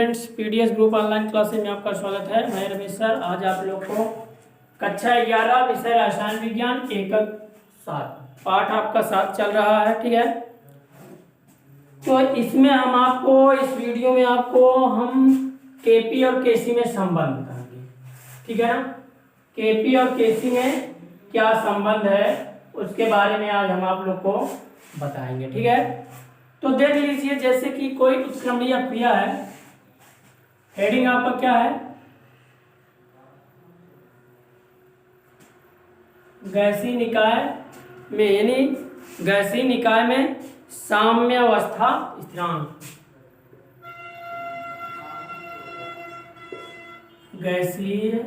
Students, PDS group online classes में आपका स्वागत है। मैं रमेश सर। आज आप लोग को कक्षा 11 विषय रसायन विज्ञान एकक 7 पाठ आपका 7 चल रहा है। ठीक है, तो इसमें हम आपको इस वीडियो में हम केपी और केसी में संबंध बताएंगे। ठीक है ना, केपी और केसी में क्या संबंध है उसके बारे में आज हम आप लोग को बताएंगे। ठीक है, तो देख लीजिए, जैसे कि कोई उत्क्रमणीय क्रिया है, हेडिंग आपका क्या है, गैसीय निकाय में, यानी गैसीय निकाय में साम्यावस्था स्थिरांक, गैसीय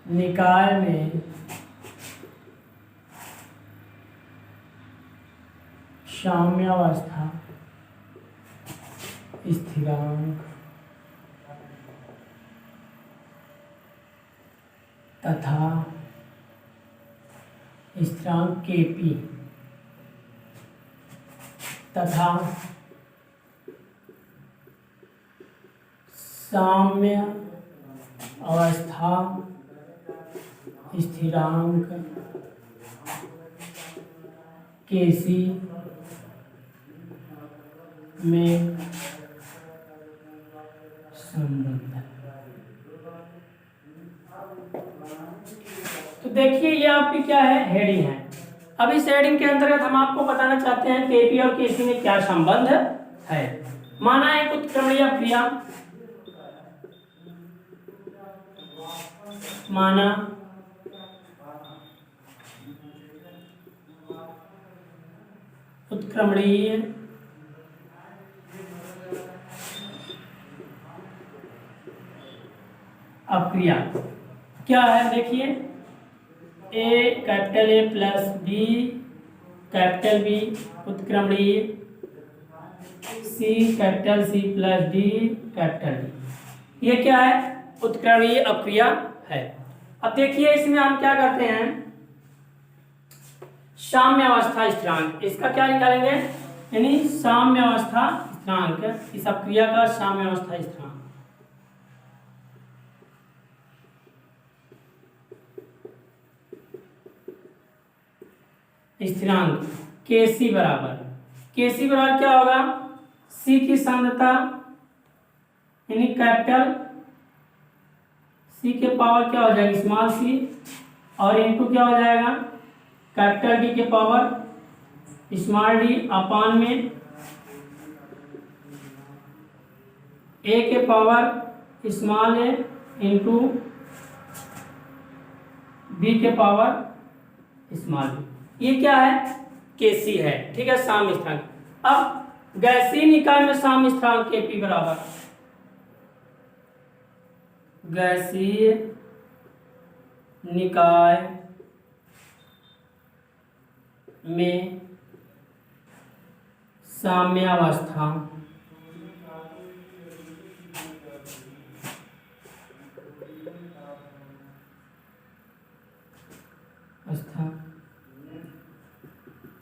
निकाय में साम्यावस्था स्थिरांक तथा स्थिरांक केपी तथा साम्य अवस्था स्थिरांक केसी में संबंध है। तो देखिए, ये आपकी क्या है, हेडिंग है। अब इस हेडिंग के अंतर्गत हम आपको बताना चाहते हैं केपी और केसी में क्या संबंध है। माना एक उत्क्रमणीय क्रिया, माना उत्क्रमणीय अक्रिया क्या है। देखिए, A capital A plus B capital B उत्क्रमणीय, C capital C plus D capital D, ये क्या है, उत्क्रमणीय अक्रिया है। अब देखिए, इसमें हम क्या करते हैं, साम्यावस्था स्थिरांक, इसका क्या निकालेंगे, यानी साम्यावस्था स्थिरांक, इस अक्रिया का साम्यावस्था स्थिरांक। स्थिरांक केसी बराबर, केसी बराबर क्या होगा, सी की सांद्रता यानी कैपिटल सी के पावर क्या हो जाएगी, स्मॉल सी, और इनटू क्या हो जाएगा, कैपिटल डी के पावर स्मॉल डी अपान में ए के power small A into B के पावर स्मॉल बी। ये क्या है, केसी है। ठीक है, साम्य स्थिरांक। अब गैसीय निकाय में साम्य स्थिरांक केपी बराबर, गैसीय निकाय में साम्यावस्था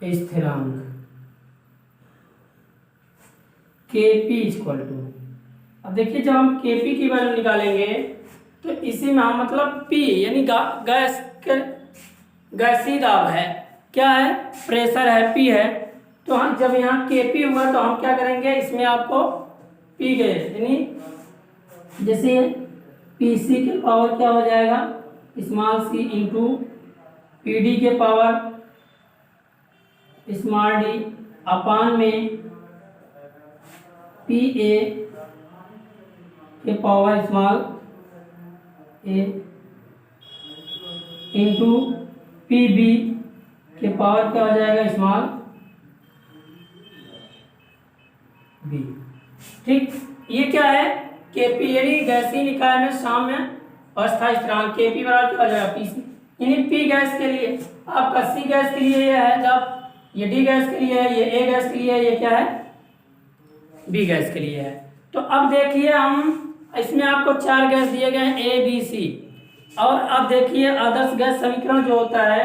स्थिरांक केपी इक्वल टू, अब देखिए, जब हम केपी की वैल्यू निकालेंगे तो इसी में हम मतलब पी यानी गैस के गैसीय दाब है, क्या है, प्रेशर है, पी है। तो हम जब यहाँ केपी हुआ तो हम क्या करेंगे, इसमें आपको पी गैस यानी जैसे पीसी के पावर क्या हो जाएगा, small C into P D के पावर स्मॉल डी अपान में पी ए के power small A into P B के पावर क्या हो जाएगा, स्मॉल बी। ठीक, ये क्या है, केपी यानी गैसीय निकाय में साम्य अवस्था स्थिरांक, केपी बराबर क्या हो जाएगा, पी सी, यानी पी गैस के लिए आपका, सी गैस के लिए ये है, जब ये डी गैस के लिए है, ये ए गैस के लिए है, ये क्या है, बी गैस के लिए है। तो अब देखिए, हम इसमें आपको 4 गैस दिए गए हैं, ए बी सी, और अब देखिए आदर्श गैस समीकरण जो होता है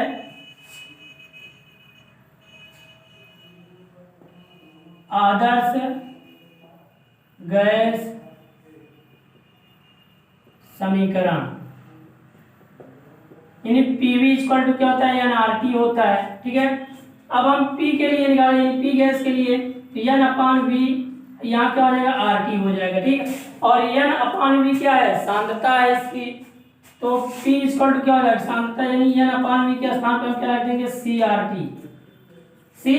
आदर्श गैस समीकरण, यानी पीवी इक्वल टू क्या होता है, एन आर टी होता है। ठीक है, अब हम पी के लिए निकालेंगे, पी गैस के लिए एन अपान वी, यहाँ क्या हो जाएगा, आर टी हो जाएगा। ठीक है, और एन अपान वी क्या है, सांद्रता है इसकी, तो पी इक्वल टू क्या हो जाएगा, सांद्रता, यानी एन अपान वी के स्थान पर हम क्या रख देंगे, C R T. C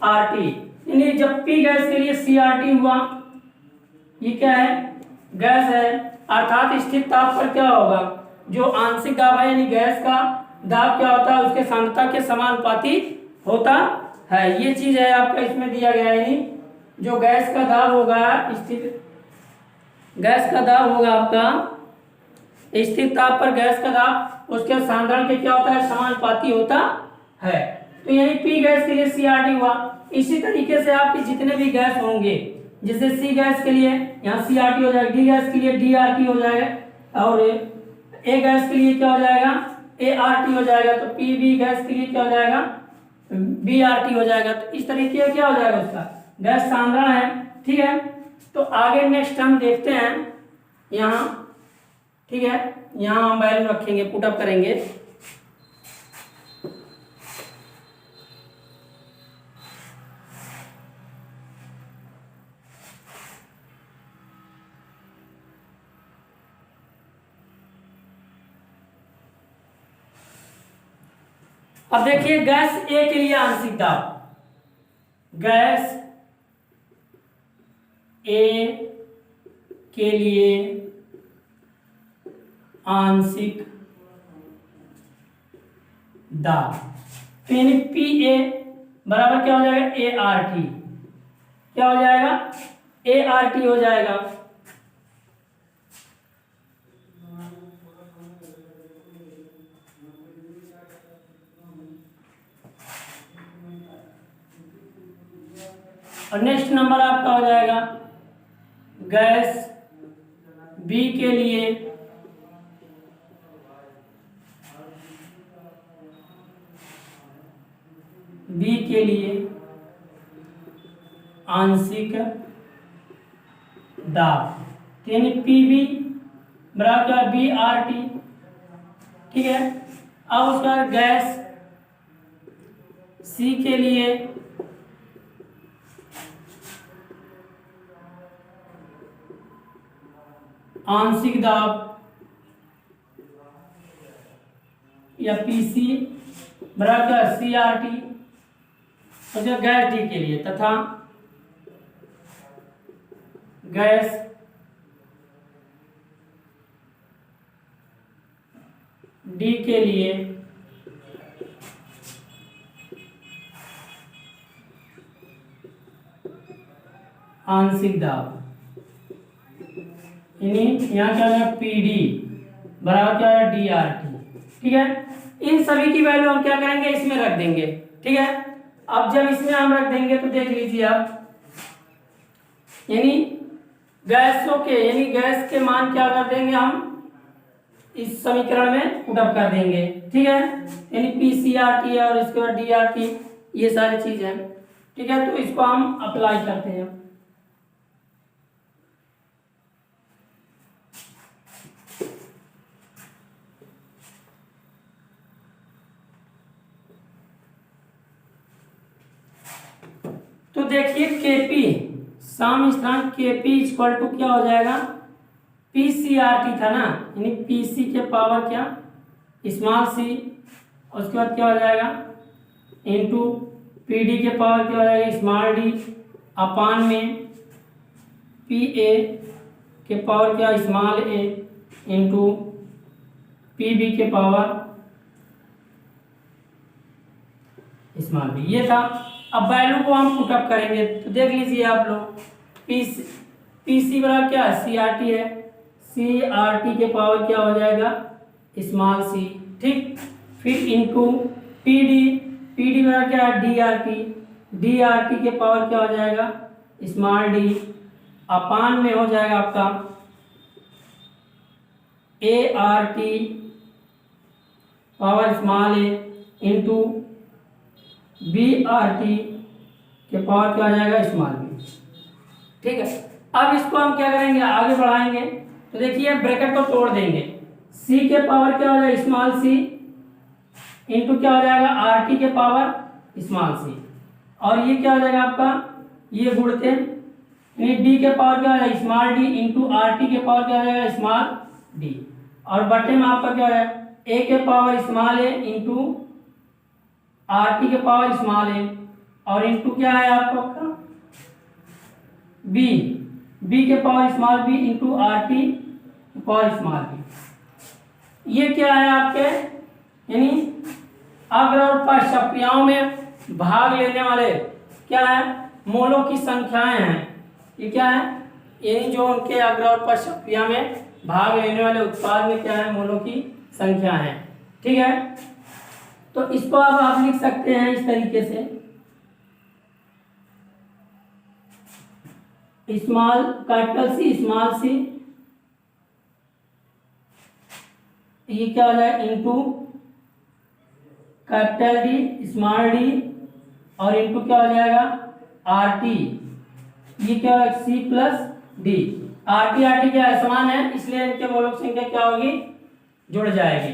R T, यानी जब पी गैस के लिए सी आर टी हुआ, ये क्या है, गैस है, अर्थात स्थिर ताप पर क्या होगा, जो आंशिक दाब है यानी गैस का दाब क्या होता है, उसके सांद्रता के समानुपाती होता है। ये चीज है आपका इसमें दिया गया है, यानी जो गैस का दाब होगा, स्थिर गैस का दाब होगा आपका, स्थिर ताप पर गैस का दाब उसके सांद्रण के क्या होता है, समानुपाती होता है। तो यानी पी गैस के लिए सी आर टी हुआ। इसी तरीके से आपके जितने भी गैस होंगे, जैसे सी गैस के लिए यहाँ सी आर टी हो जाएगा, डी गैस के लिए डी आर टी हो जाएगा, और ए गैस के लिए क्या हो जाएगा, ए आर टी हो जाएगा। तो पी बी गैस के लिए क्या हो जाएगा, बी आर टी हो जाएगा। तो इस तरीके का क्या हो जाएगा, उसका गैस सांद्रण है। ठीक है, तो आगे नेक्स्ट हम देखते हैं यहाँ। ठीक है, यहाँ हम वैल्यू रखेंगे, पुटअप करेंगे। अब देखिए गैस ए के लिए आंशिक दाब, गैस ए के लिए आंशिक दाब, तो यानी पी ए बराबर क्या हो जाएगा, ए आर टी, क्या हो जाएगा, ए आर टी हो जाएगा। और नेक्स्ट नंबर आपका हो जाएगा गैस बी के लिए आंशिक दाब, यानी पी बी बराबर क्या, बी आर टी। ठीक है, अब उसका गैस सी के लिए आंशिक दाब या पीसी बराबर क्या, सी आर टी, और गैस डी के लिए तथा गैस डी के लिए आंशिक दाब, यानी यहाँ क्या है, पी डी बराबर क्या है, डी आर टी। ठीक है, इन सभी की वैल्यू हम क्या करेंगे, इसमें रख देंगे। ठीक है, अब जब इसमें हम रख देंगे तो देख लीजिए आप, यानी गैसों के, यानी गैस के मान क्या कर देंगे हम इस समीकरण में पुटअप कर देंगे। ठीक है, यानी पी सी आर टी है और इसके बाद डी आर टी, ये सारी चीज है। ठीक है, तो इसको हम अप्लाई करते हैं। तो देखिए केपी साम स्थिरांक केपी इक्वल टू क्या हो जाएगा, पी सी आर टी था ना, यानी पी सी के पावर क्या, स्मॉल सी, उसके बाद क्या हो जाएगा इंटू पी डी के पावर क्या हो जाएगा, स्मॉल डी, अपान में पी ए के पावर क्या, small A, into P B के पावर स्मॉल बी। ये था। अब वैल्यू को हम पुटअप करेंगे तो देख लीजिए आप लोग, पी सी बराबर क्या है, सी आर टी है, सी आर टी के पावर क्या हो जाएगा, स्मॉल सी। ठीक, फिर इंटू पी डी बराबर क्या है, डी आर टी के पावर क्या हो जाएगा, स्मॉल डी, अपान में हो जाएगा आपका A R T power small A into B R T के पावर क्या आ जाएगा, स्मॉल बी। ठीक है। अब इसको हम क्या करेंगे, आगे बढ़ाएंगे। तो देखिए ब्रैकेट को तोड़ देंगे, c के पावर क्या हो जाएगा स्मॉल c इंटू क्या हो जाएगा rt के पावर स्मॉल c, और ये क्या हो जाएगा आपका, ये गुणते यानी d के पावर क्या हो जाएगा स्मॉल d इंटू rt के पावर क्या हो जाएगा स्मॉल d, और बटे में आपका क्या हो जाएगा a के power small a into rt के पावर स्मॉल a, और इंटू क्या है आपका b के power small b into rt power small b। ये क्या है आपके यानी अग्र और पश्च क्रियाओं में भाग लेने वाले क्या है मोलों की संख्याएं हैं। ये क्या है, यानी जो उनके अग्र और पश्च क्रिया में भाग लेने वाले उत्पाद में क्या है मोलों की संख्या है। ठीक है, तो इसको अब आप लिख सकते हैं इस तरीके से, small capital C small C, ये क्या हो जाएगा into capital D small D, और इंटू क्या हो जाएगा आर टी, ये क्या है C plus D. R T क्या है समान है, इसलिए इनके मोलों की संख्या क्या होगी जुड़ जाएगी।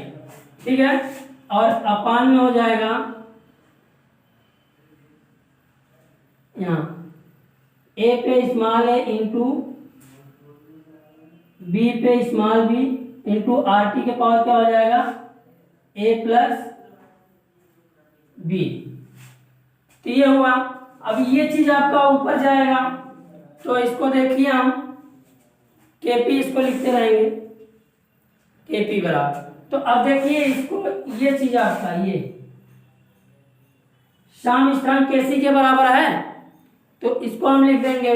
ठीक है, और अपान में हो जाएगा यहाँ ए पे स्मॉल ए इंटू बी पे small B into R T के पावर क्या हो जाएगा ए प्लस बी। तो ये हुआ। अब ये चीज आपका ऊपर जाएगा, तो इसको देखिए हम केपी इसको लिखते रहेंगे केपी बराबर। तो अब देखिए इसको, ये चीज आपका ये शाम स्थिरांक केसी के बराबर है, तो इसको हम लिख देंगे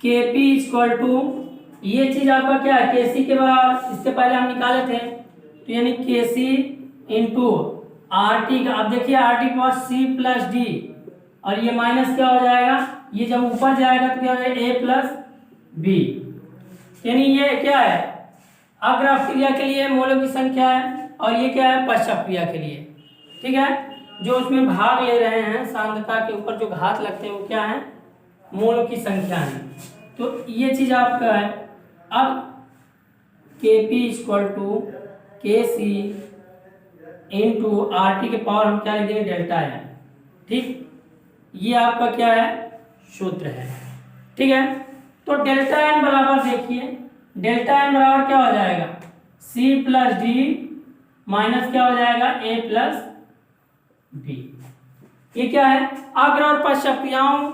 केपी इक्वल टू, ये चीज आपका क्या है केसी के बराबर, इससे पहले हम निकाले थे, तो यानी केसी इंटू आर टी का। अब देखिए आर टी के पास सी प्लस डी, और ये माइनस क्या हो जाएगा, ये जब ऊपर जाएगा तो क्या हो जाएगा ए प्लस बी। यानी ये क्या है अग्र क्रिया के लिए मोलों की संख्या है, और ये क्या है पश्चात क्रिया के लिए। ठीक है, जो उसमें भाग ले रहे हैं सांद्रता के ऊपर जो घात लगते हैं वो क्या है मोलों की संख्या है। तो ये चीज आपका है। अब Kp इक्वल टू के सी इंटू आर टी के पावर हम क्या लिख देंगे डेल्टा है। ठीक, ये आपका क्या है सूत्र है। ठीक है, तो डेल्टा एन बराबर देखिए, डेल्टा एन बराबर क्या हो जाएगा सी प्लस डी माइनस क्या हो जाएगा ए प्लस बी। ये क्या है अग्र और पश्चात क्रियाओं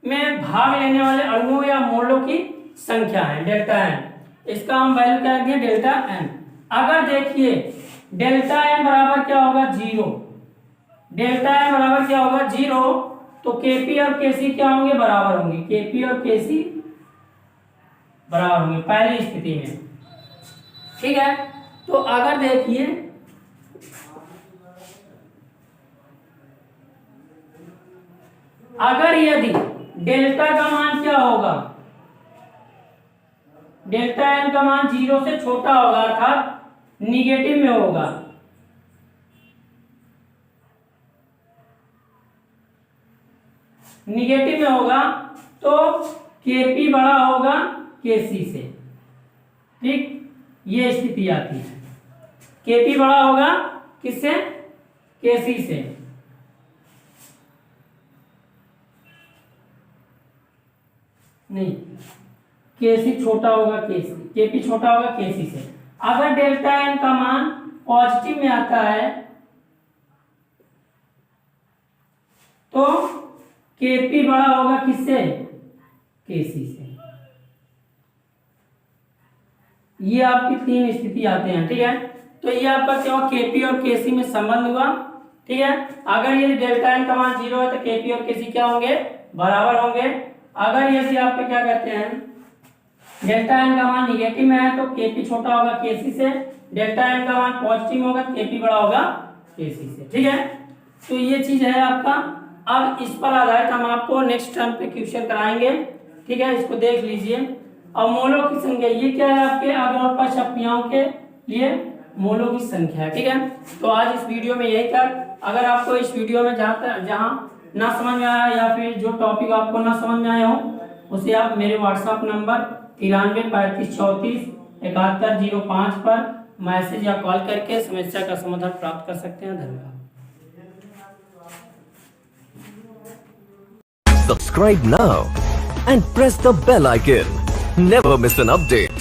में भाग लेने वाले अणुओं या मोलों की संख्या है डेल्टा एन। इसका हम वैल्यू क्या रखेंगे डेल्टा एन। अगर देखिए डेल्टा एन बराबर क्या होगा जीरो, डेल्टा एन बराबर क्या होगा जीरो, तो केपी और केसी क्या होंगे बराबर होंगे, केपी और केसी बराबर होंगे पहली स्थिति में। ठीक है, तो अगर देखिए अगर यदि डेल्टा का मान क्या होगा, डेल्टा एन का मान जीरो से छोटा होगा अर्थात निगेटिव में होगा, निगेटिव में होगा तो केपी बड़ा होगा केसी से। ठीक, ये स्थिति आती है, केपी बड़ा होगा किससे केसी से। नहीं, केसी छोटा होगा केसी, केपी छोटा होगा केसी से। अगर डेल्टा एन का मान पॉजिटिव में आता है तो केपी बड़ा होगा किससे केसी से। ये आपकी तीन स्थिति आते हैं। ठीक है, तो ये आपका क्या हुआ केपी और केसी में संबंध हुआ। ठीक है, अगर ये डेल्टा एन का मान जीरो है तो केपी और केसी क्या होंगे बराबर होंगे। अगर यदि आपके क्या कहते हैं डेल्टा एन का मान निगेटिव में है तो केपी छोटा होगा केसी से, डेल्टा एन का मान पॉजिटिव होगा तो केपी बड़ा होगा केसी से। ठीक है, तो ये चीज है आपका। अब इस पर आधारित हम आपको नेक्स्ट टर्म पे क्वेश्चन कराएंगे। ठीक है, इसको देख लीजिए। अब मोलों की संख्या ये क्या है आपके अग्र और पश्च क्रियाओं के लिए मोलों की संख्या है। ठीक है, तो आज इस वीडियो में यही तक। अगर आपको इस वीडियो में जहाँ ना समझ में आया या फिर जो टॉपिक आपको ना समझ में आया हो, उसे आप मेरे व्हाट्सएप नंबर 9335347105 पर मैसेज या कॉल करके समस्या का समाधान प्राप्त कर सकते हैं। धन्यवाद। Subscribe now and press the bell icon. Never miss an update.